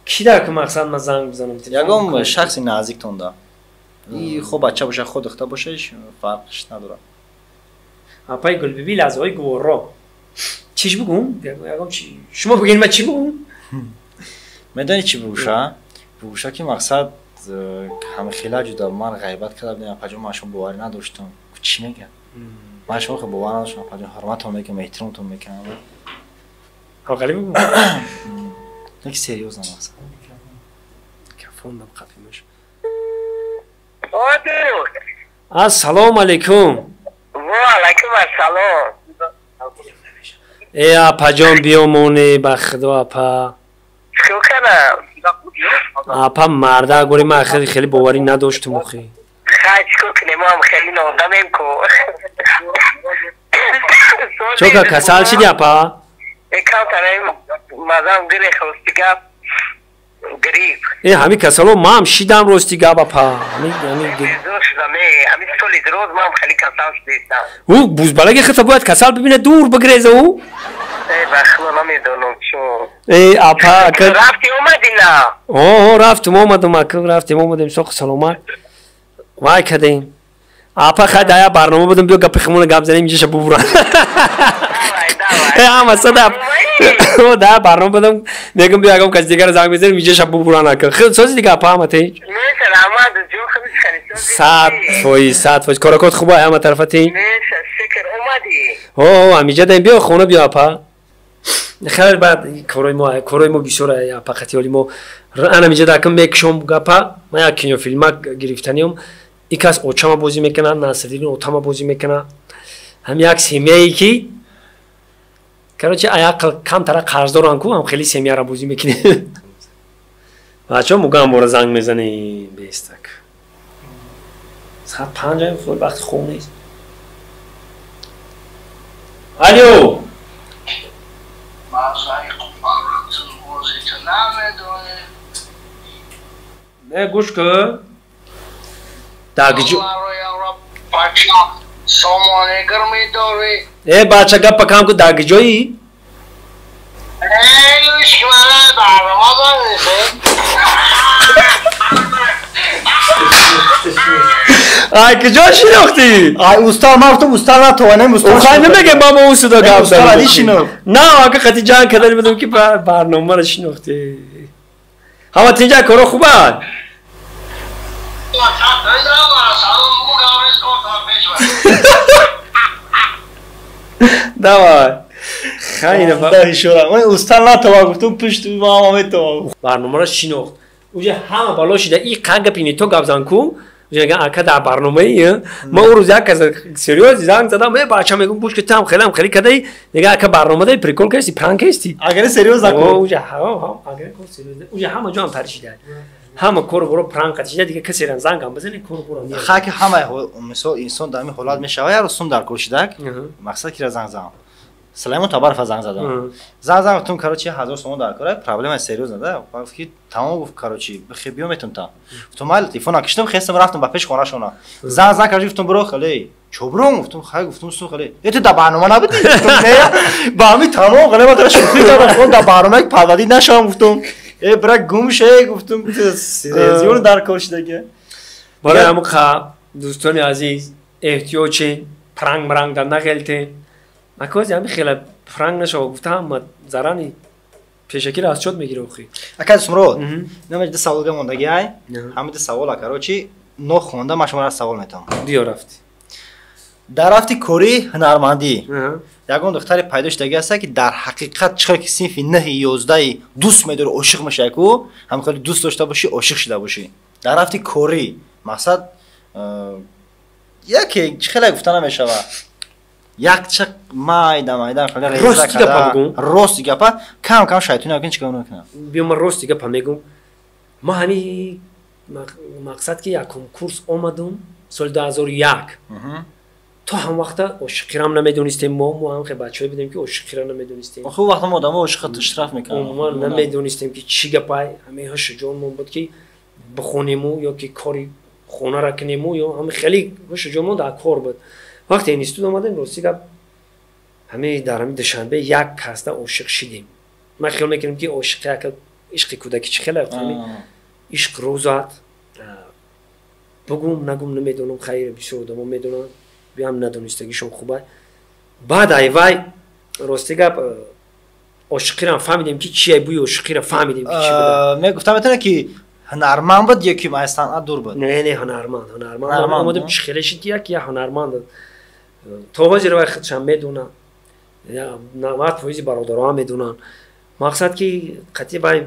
کی در که مقصد من زنگ بزنم؟ یگام شخصی نزدیکتون ده. این خوب بچه باشه خود اخته باشه فرقش نداره. اپای گلبیبی لحظه‌های گوارا چیش بگم؟ یگام چی؟ شما بگین من چی بگم؟ میدونی چی بگوشه؟ بگوشه که مقصد همه خیلی جدا من غیبت کرده بودم پجا من شما باوری نداشتم. چی میگم؟ من شما خیلی باور نداشتم پجا حرمتون میکنم احترامتون میکنم. حقیقی بگم؟ نه که سریوز نماز. کفون دم خفی میشه. السلام علیکم. وعلیکم السلام. ای اپا جان بیامونه بخدا اپا. شو کنم؟ اپا مرده گوری من خیلی باوری نداشتم خیلی. خیلی کنیم هم خیلی نادمیم که. چوکا کسال شدی اپا؟ اکام تنهیم مزام گره خوستگم گریب. ای همی کسالو ما هم شیدم روستیگم اپا. همین سولی دروز ما هم خیلی کسال شدیستم. او بوزبالگی خیلی باید کسال ببینه دور بگریزه او؟ ای بخلا نمیدونم چون. ای اپا رفتی اومدی نه؟ اوه رفتم اومدم سوخ سلامت. وای کدیم. اپا خیلی دایا برنامه بدم بیا گپی خمون گپ زنیم اینجا شبو بران. همه صدف در برنامه بدم میگم بیا اگم کسی دیگر زنگ بزنیم اینجا شب بران نکن خیلی سازی دیگه اپا همه تی نه سلامت جو خمیس خریدم ساعت فوی کارکات خوبه همه طرف تی نه شکر اومدی همینجا داریم بیا خونه بیا اپا خیلی بعد کارای ما بیشتره یا اپا خطیالی ما انا اینجا دکم میکشم گپا ما یک کینو فیلم گرفتنیم یکاس اوچما بازی میکنه ناصرالدین اوتما بازی میکنه هم یک سیمیایی کی короче аяқ камтара қарздоран ку ҳам хеле семияра бозӣ мекунем бачаҳо мугам бора занг мезанем бестак саат 5 фур вақти хуб нест алё не гӯш кун дагҷо سامانگر می‌داری؟ بچه گپ کم کو دگجایی؟ ایش که من برنامه ای کجا شناختی؟ ای استاد ما گفتم استاد نتوانم استاد خواهی نمیگه با ما اون صدا گپ زدم نه آقا خطی جان کدر بدم که برنامه رو شناختی همه تینجا کارو خوبه давай خیلی خدا شورا من استاد نتوانم گفتم پشت ما میتوانم برنامه رو شناخت اونجا همه بالا شده این قنگ پینی تو گپ زن کو اونجا اگه در برنامه ای ما اون روز یک از سریوز زنگ زدم من بچه میگم گوش که تام خیلی کدی دیگه اگه برنامه دای پریکول کسی پرانک هستی اگر سریوز نکن اونجا اگر کار سریوز اونجا همه جا هم پرشیده همه کار برو پرانک کشیده دیگه کسی رن زنگ هم بزنه کار برو خاک همه مثلا انسان در این حالت میشوه یا رسوم در کشیدک مقصد کی را زنگ زدم سلیمان تبارف زنگ زدم زنگ گفتم کاروچی 1000 سوم در کاره پرابلم سریوز نده گفت که تمام گفت کاروچی بخی بیام میتونم تا گفتم مال تلفن کشیدم خواستم رفتم با پیش خونه شونا زنگ کاروچی گفتم برو خاله چوبرون گفتم خاله گفتم سو خاله تو در برنامه نبودی گفتم نه با همین تمام خاله ما تو شوخی کردم خودم در برنامه پروادی نشم گفتم ای برا گم شه گفتم سریوز در کشیده برای همون دوستان عزیز احتیاج پرنگ مرنگ در نخلته مکوز یعنی خیلی فرنگ نشو گفتم زرانی پیشکی از شد میگیره اخی اکاد سمرود نمیشه سوال گموندگی ای همین سوال کاروچی نو خونده ما شما را سوال میتونم دیو رفتی در رفتی کوری هنرمندی یگان دختری پیدا شده است که در حقیقت چقدر که صنف 9 11 دوست میداره عاشق میشه کو هم خیلی دوست داشته باشی عاشق شده باشی در رفتی کوری مقصد یکی خیلی گفتن نمیشه یک چق مایدم خیلی ریزه کرده راست گپا کم شیطانی اگه چیکار نکنم بیام راست گپا میگم ما همی مقصد که یک کنکورس اومدم سال 2001 تو هم وقتا عاشقیرم نمیدونستیم ما هم خیلی بچه‌ای بودیم که عاشقیرم نمیدونستیم خب وقتا ما آدم‌ها عاشق اشراف میکنن ما نمیدونستیم که چی گپای همه شجاعمون بود که بخونیم یا که کاری خونه را کنیم یا هم خیلی شجاعمون در کار بود وقتی این استود اومدیم راستی گپ همه در همین دوشنبه یک هسته عاشق شدیم ما خیال میکنیم که عشق کودکی چه خیلی عشق روزات بگم نگم نمیدونم خیر بسیار آدم میدونن بیام ندونستگیشون خوبه بعد ایوای راستی گپ عاشقی را فهمیدیم که چیه بوی عاشقی را فهمیدیم که چی بوده میگفتم میتونه که هنرمند بود یکی ما استان دور بود نه هنرمند اومدم چه خیلی شد یک یا هنرمند تو وجه رو خودشان میدونن یا نمات فویزی برادرها میدونن مقصد که قطعی بای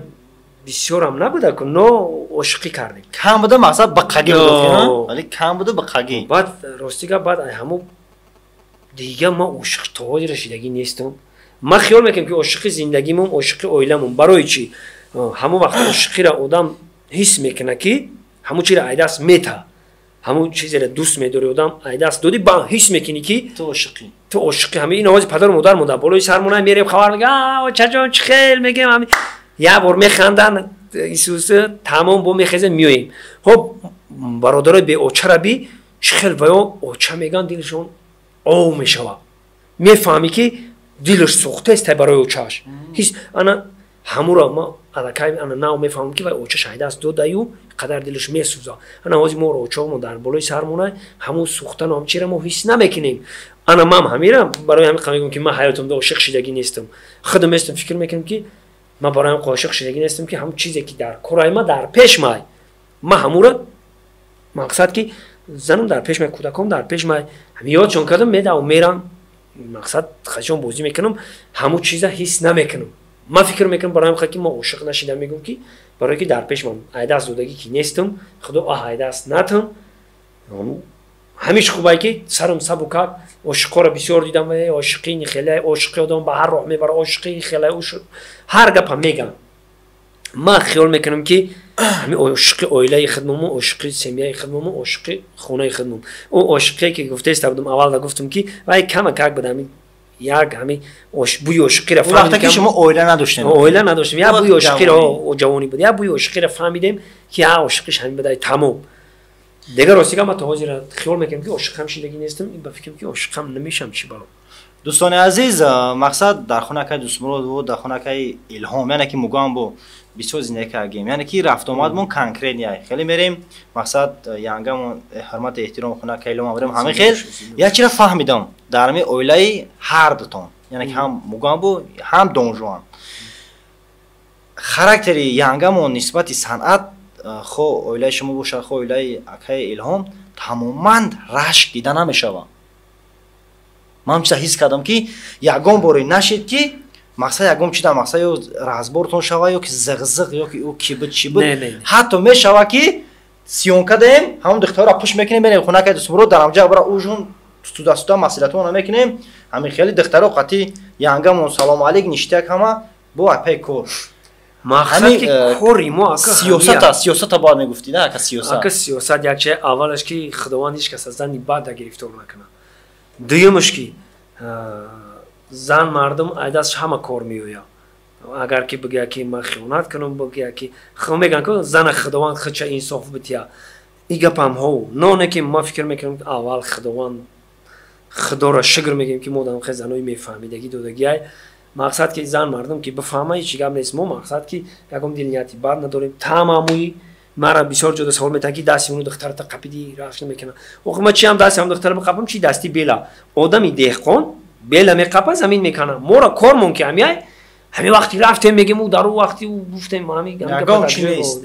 بسیار هم نبوده که نو عاشقی کردیم کم بوده مقصد بقگی بود ولی کم بوده بقگی بعد راستی که بعد همو دیگه ما عاشق توجه رسیدگی نیستم ما خیال میکنم که عاشق زندگیمون عاشق عائلمون برای چی همو وقت عاشقی را آدم حس میکنه که همو چیز را ایداس میته همون چیزی را دوست می‌داری آدم ایداس دادی با حس میکنی که تو عاشقی همه این آواز پدر و مادر مونده بالای سرمون میریم خبر میگه چجا چه خیل میگم همین یه بار میخندن ایسوس تمام با میخزه میویم خب برادرای به اوچه را بی خیل و اوچه میگن دلشون او میشوه میفهمی که دلش سوخته است برای اوچهش هیچ انا همون را ما الکای انا ناو میفهمم که اوچه شاید است دو دایو قدر دلش میسوزه انا آواز ما اوچه ما در بالای سرمونه همون سوختن هم چیره ما حس نمیکنیم ана мам ҳамира барои ҳамин мегӯям ки ман ҳаётимда ошиқ шидагӣ нестам худам естам фикр мекунам ки ман барои ҳам ошиқ шидагӣ нестам ки ҳамун чизе ки дар кораи ман дар пеш май ман ҳамура мақсад ки занам дар пеш май кӯдаком дар пеш май ёдшон кардам медавам мерам мақсад хачон бозӣ мекунам ҳамун чиза ҳис намекунам ман фикр мекунам барои ҳам ки ман ошиқ нашидам мегӯям ки барое ки дар пеш ман айдаст додагӣ ки нестам худо айдаст натам ҳамиш хубае ки сарам сабук кард ошиқоро бисёр дидам ошиқи хеле ошиқи одам ба ҳар роҳ мебара ошиқи хеле ҳар гапа мегам ман хиёл мекунам ки ҳамин ошиқи оилаи худмому ошиқи семияи худмому ошиқи хонаи худмум ӯ ошиқе ки гуфтаиста будам аввал гуфтам ки вай кама как буд ҳамин як ҳамин буи ошиқиро вақте ки шумо оила надоштем оила надоштем як буи ошиқиро ҷавонӣ буд як буи ошиқиро фаҳмидем ки ошиқиш ҳамин будай тамом дигар ростига ман то ҳозира хиёл мекунам ки ошиқам шидагӣ нестам ба фикрам ки ошиқам намешам чӣ бало дӯстони азиз мақсад дар хонакаи дӯстмурод бу дар хонакаи илҳом яъне ки мугам бу бисёр зиндагӣ кардем яъне ки рафтомадмон конкрет яй хеле мерем мақсад янгамон ҳурмати эҳтиром хонакаи илҳом мерем ҳамин хел як чиро фаҳмидам дар ҳамин оилаи ҳар дутон яъне ки ҳам мугам бу ҳам донжуан характери янгамон нисбати санъат хо оилаи шумо бошад хо оилаи акаи илҳом тамоман рашк дида намешавад ман чида ҳис кардам ки ягон боре нашид ки мақсад ягон чида мақсад ё разбортон шава ё ки зиғзиқ ё ки ӯ кибуд чибуд ҳатто мешава ки сиёнка даем ҳамон духтаро пуш мекунем берем хонакаи дӯстмурод дар ҳамҷа бара ӯжон суда масъулиятона мекунем ҳамин хели духтаро қати янгамон салому алейк ништияк ҳама бо апай кор мақсад ки кори мо ака сиёсата бояд мегуфтӣ на ака сиёсат ака сиёсат як чиз аввалаш ки худованд ҳеҷ кас аз зани бада гирифтор накунад дуюмаш ки зан мардум айдаст ҳама кор меояд агар ки бигӯя ки ман хиёнат кунам бигӯя ки мегӯянд ки зана худованд худча инсоф бития и гапамҳо ноне ки ман фикр мекунам аввал худованд худоро шукр мегӯем ки мо дар занои мефаҳмидагӣ додагиай мақсад ки зан мардум ки бифаҳма ҳеҷ гап нест мо мақсад ки ягон дилнияти бад надорем тамомуи мара бисёр ҷода савол метавонад ки дасти уну духтарата қапидӣ рафт намекунад охир ман чиам дасти ҳам духтара биқапам чи дасти бела одами деҳқон бела меқапад замин мекана мора кормон ки ҳамяй ҳамин вақти рафтем мегем дар ӯ вақти гуфтем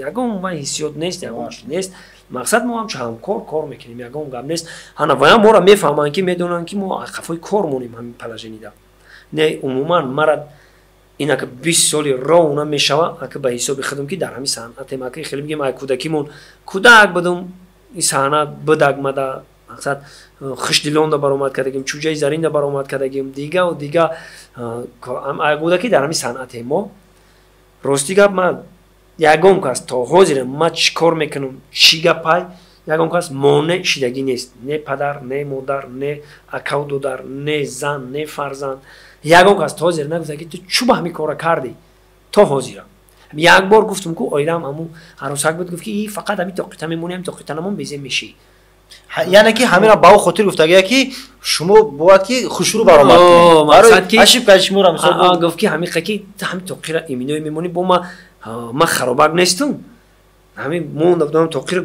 ягон вай ҳиссиёт нест ягон чи нест мақсад мо ҳамчо ҳамкор кор мекунем ягон гап нест ҳана ваям мора мефаҳманд ки медонанд ки мо қафои кор монем ҳамин положенида не умуман мара инака 20 соли роҳ уна мешава ака ба ҳисоби худам ки дар ҳамин санъатем ака хеле мегем ай кӯдакимон кӯдак будам ин санъат будагмада мақсад хушдилонда баромад кардагим чӯҷаи заринда баромад кардагим дигаву дига ай кӯдаки дар ҳамин санъатем мо рости гап ман ягон кас то ҳозира ман чӣ кор мекунам чӣ гапай ягон кас монеъ шидагӣ нест не падар не модар не акаву додар не зан не фарзанд ягон кас то ҳозира нагуфта ки ту чӯ ба ҳамин кора кардӣ то ҳозира як бор гуфтам ку оилам ҳамун аросак буд гуфт ки фақат ҳамин тоқита мемонӣ ҳамин тоқита намон безем мешӣ яъне ки ҳамира ба ӯ хотир гуфтагия ки шумо бояд ки хушрӯ баромад кунед гуфт ки ҳамин ки ҳамин тоқира иминое мемонӣ бо ман харобак нестам ҳамин монда будам тоқира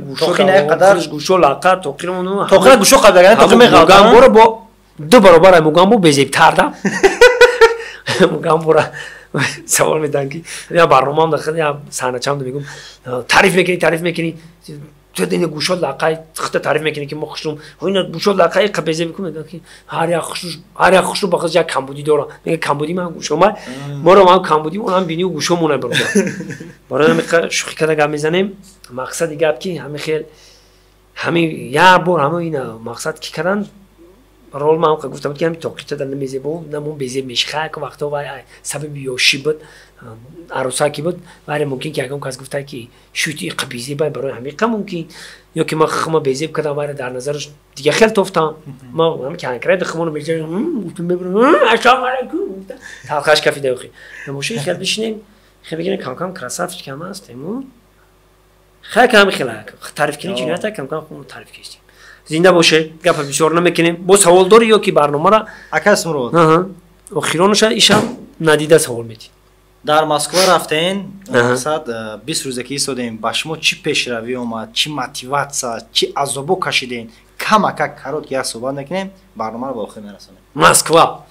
гӯшо лақат тоқира гӯшо қаблагамбора бо ду баробар мугамбо безебтарда мугамбора савол медиҳанд ки я барномаам я саҳначамда мегӯм тариф мекунӣ тудин гӯшо лақай хита тариф мекунӣ ки мо хушрум ина гӯшо лақай қабезе мекун мегӯям ки ҳар як хушру ба худ як камбудӣ дора мега камбудӣ ман гӯшомай моро ман камбудӣ онам бинию гӯшомона барода барои ҳамин шӯхӣ када гап мезанем мақсади гап ки ҳамин хел ҳамин як бор ҳамин ина мақсад ки карданд рол ман гуфтам ки ҳамин тоқита дар намезебо намон безеб мешиха як вақто вай сабаби ёшӣ буд аросаки буд вале мумкин ки ягон кас гуфта ки шути қабезебай барои ҳамиқа мумкин ё ки ман хама безеб кардам вале дар назараш дига хел тофтам ман ҳамин канкраи хамоно ассалому алайкум талхаш кафида охи намоши хел бишинем хел бигирем камкам красавчикам аст тему хай кам хела тариф кини ҷината камкам тариф кистим зинда боше гапа бисёр намекунем бо савол дори ё ки барномара акасмурод охиронаша ишам надида савол медиҳ дар Москва рафтаен мақсад 20 рӯза ки истодем ба шумо чӣ пешравӣ омад чӣ мотиватсия чӣ азобо кашиден камака коротки як суҳбат мекунем барномаро ба охир мерасонем. Москва.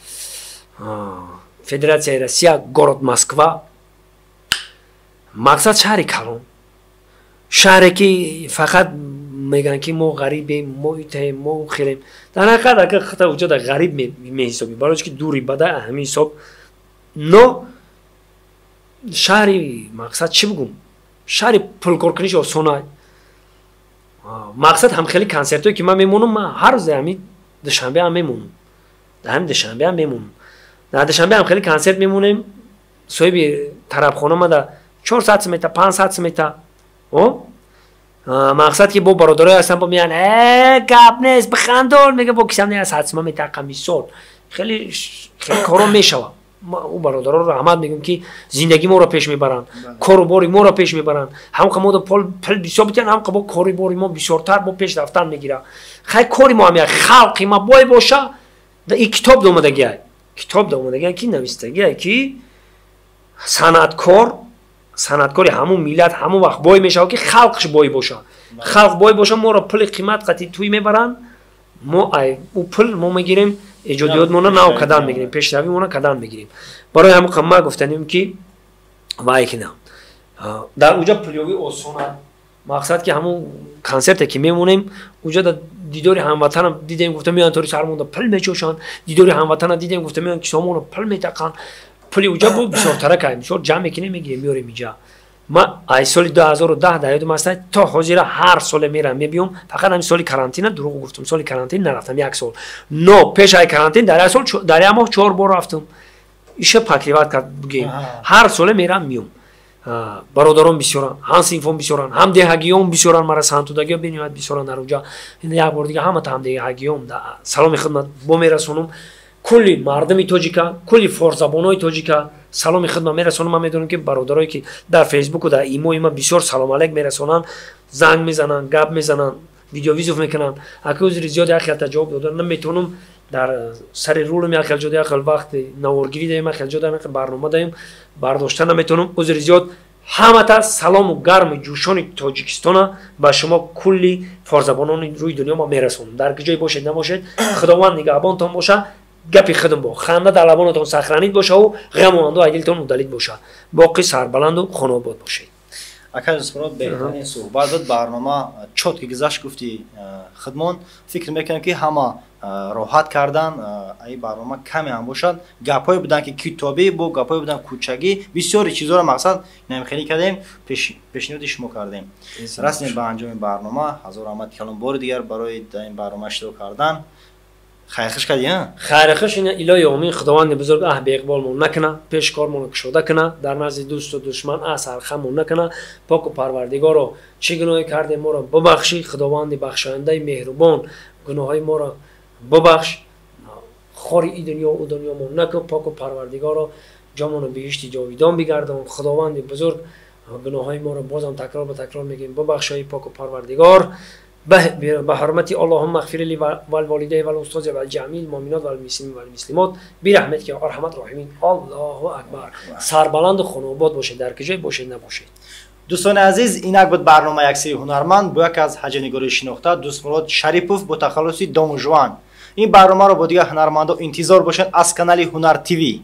Федератсияи Россия, город Москва. Мақсад шаҳри калон. Шаҳре ки фақат мегӯянд ки мо ғарибем, мо итаем, мо хелем. Дар ҳақиқат агар хата уҷода ғариб меҳисобӣ, барои ки дури бада ҳамин ҳисоб. Но шаҳри мақсад чӣ бигӯм? Шаҳри пулкоркуниш осона. Мақсад ҳам хеле консертҳое ки ман мемонам, ман ҳар рӯзе ҳамин душанбе ҳам мемонам. ҳамин душанбе ҳам мемонам. дар душанбе ҳам хеле консерт мемонем. соҳиби тарабхона мада 400 метр, 500 метр. Мақсад ки бо бародарои ҳастан бо меян гап нест бихандон мега бо кисам нест ҳатма метаққа мисол хеле коро мешава. او برادران رو رحمت میگم که زندگی ما رو پیش میبرن، کاروباری ما رو پیش میبرن. هم که ما دو پل بسیار بیتن، هم که با کاروباری ما بسیارتر با پیش رفتن میگیره. خیلی کاری ما هم یک خلقی ما بای باشه. در این کتاب دومدگی کتاب دومدگی کی نویسته که صنعتکاری همون میلاد همون وقت بای میشه که خلقش بای باشه. خلق بای باشه ما رو پل قیمت قطعی توی میبرن. ما او پل ما میگیریم ایجادیات مون ناو کدام میگیریم، پیشروی مون کدام میگیریم. برای همون کما گفتنیم که وای که نه در اونجا پلیوی آسونه. مقصد که همون کنسرت که میمونیم اونجا در دیداری هموطن دیدیم گفتم میان طوری سرمون پل میچوشن، دیداری هموطن دیدیم گفتم میان کسامون پل میتکن. پلی اونجا بود بسیار ترکه بسیار جمع کنیم میگیریم میاریم اینجا. ما ای سال 2010 در یادم است تا حاضر هر سال میرم میبیام. فقط همین سال کارانتین دروغ گفتم، سال کارانتین نرفتم یک سال. نو پیش از کارانتین در سال در ماه 4 بار رفتم. ایش پاکریوات کرد بگیم. هر سال میرم میام. برادران بسیارن، هم سینفون بسیارن، هم دهگیام بسیارن. مرا سانتودگی بینیمت بسیارن در اونجا. این یک بار دیگه همه هم دهگیام. سلام خدمت با میرسونم. کلی مردمی تاجیکا، کلی فارزبانای تاجیکا سلام خدمت میرسونم. من میدونم که برادرایی که در فیسبوک و در ایمو ما بسیار سلام علیک میرسونن، زنگ میزنن، گپ میزنن، ویدیو ویزوف میکنن. اگه زیاد اخیرت جواب دادن نمیتونم در سر رول می اخیل جدا اخیل وقت نوارگیری داریم، اخیل جدا اخیل برنامه داریم، برداشتن نمیتونم. عذر زیاد همه تا سلام و گرم جوشان تاجیکستان با شما کلی فارزبانان روی دنیا ما میرسونم. در کجای باشید نباشید خداوند نگهبانتان باشه. گپی خدم با خنده در لبانتان سخرانید باشه و غم و اندوه دلتان مدلید باشه. باقی سربلند و خانوباد باشید. اگر اسپرات بهترین صحبت بود برنامه چوت که گذشت گفتی خدمون فکر میکنم که همه راحت کردن ای برنامه کمی هم باشد. گپای بودن که کتابی بو گپای بودن کوچگی بسیاری چیزا رو مقصد نمیخوانی کردیم پیشنهاد شما کردیم. رسمی به انجام برنامه هزار رحمت کلام بار دیگر برای این برنامه اشتراک کردن. خیرخش کردیم. خیرخش اینه الهی آمین خداوند بزرگ به اقبالمون نکنه، پیشکارمون کشوده کنه، در نزد دوست و دشمن اثر خمون نکنه. پاک و پروردگار رو چه گناهی کردیم ما رو ببخشی. خداوند بخشاینده مهربان گناههای ما رو ببخش. خاری این دنیا و دنیامون نکن. پاک و پروردگار رو جامون رو بهشت جاویدان بگردان. خداوند بزرگ گناههای ما رو بازم تکرار به تکرار میگیم ببخشای پاک و پروردگار. به حرمت اللهم اغفر لی و الوالدین و الاستاذ و الجميع المؤمنات و المسلمین و المسلمات برحمتک یا ارحم الراحمین. الله اکبر. سربلند خانوباد باشید، در کجای باشید نباشید. دوستان عزیز اینک بود برنامه یک سری هنرمند با یک از حجنگاری شناخته دوست مراد شریپوف با تخلص دون جوان. این برنامه رو با دیگه هنرمندا انتظار باشید از کانال هنر تیوی.